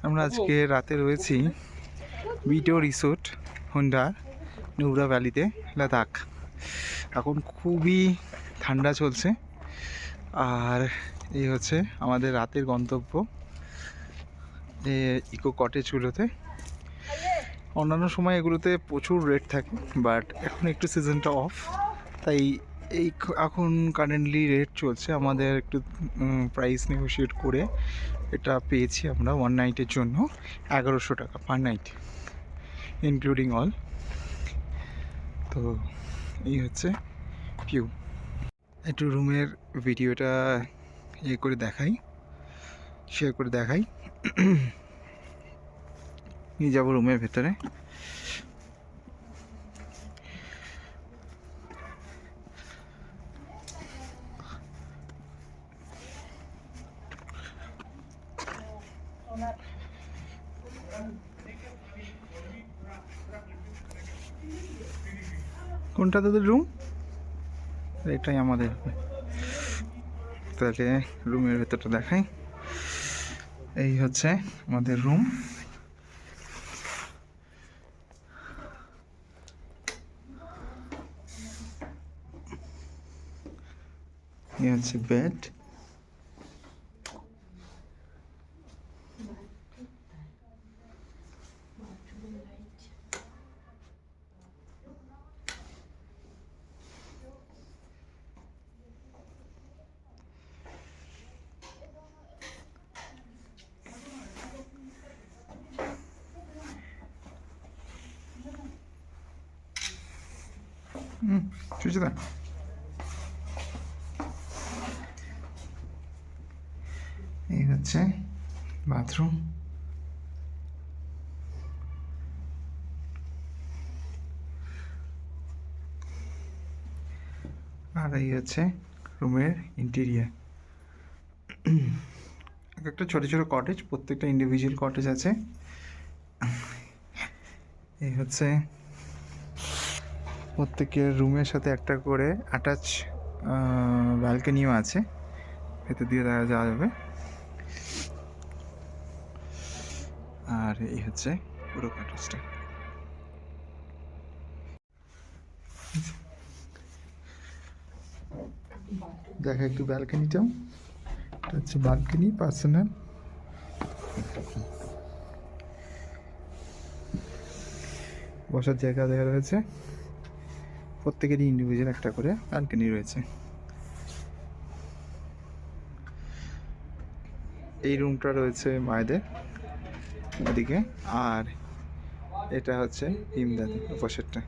আমরা আজকে রাতে রয়েছি ভিডিও রিসোর্ট হুন্ডা নুব্রা ভ্যালিতে, লাদাখ। এখন খুবই ঠান্ডা চলছে, আর এই হচ্ছে আমাদের রাতের গন্তব্য ইকো কটেজগুলোতে। অন্যান্য সময় এগুলোতে প্রচুর রেট থাকে, বাট এখন একটু সিজনটা অফ, তাই এখন কারেন্টলি রেট চলছে। আমাদের একটু প্রাইস নেগোশিয়েট করে এটা পেয়েছি আমরা ওয়ান নাইটের জন্য 1100 টাকা পার নাইট, ইনক্লুডিং অল। তো এই হচ্ছে ভিউ। একটু রুমের ভিডিওটা করে দেখাই, শেয়ার করে দেখাই। নিয়ে যাবো রুমের ভেতরে। কোনটা তোদের রুম? এটাই আমাদের। তাহলে রুমের ভেতরটা দেখাই। এই হচ্ছে আমাদের রুম। এই হচ্ছে বেড। সুচিতা, এই হচ্ছে বাথরুম। আর এই হচ্ছে রুমের ইন্টেরিয়ার। একটা ছোটো ছোটো কটেজ, প্রত্যেকটা ইন্ডিভিজুয়াল কটেজ আছে। এই হচ্ছে প্রত্যেকের রুমের সাথে একটা করে অ্যাটাচ ব্যালকনিও আছে, ভেতর দিয়ে দেখা যাওয়া যাবে। আর এই হচ্ছে পুরো কটেজটা। দেখা একটু ব্যালকনিটাও, এটা হচ্ছে ব্যালকনি পার্সোনাল। বসার জায়গা দেওয়া রয়েছে, প্রত্যেকেরই ইন্ডিভিজুয়াল একটা করে ব্যালকনি রয়েছে। এই রুমটা রয়েছে মায়েদের ওদিকে, আর এটা হচ্ছে ইমদাদের পাশেরটা।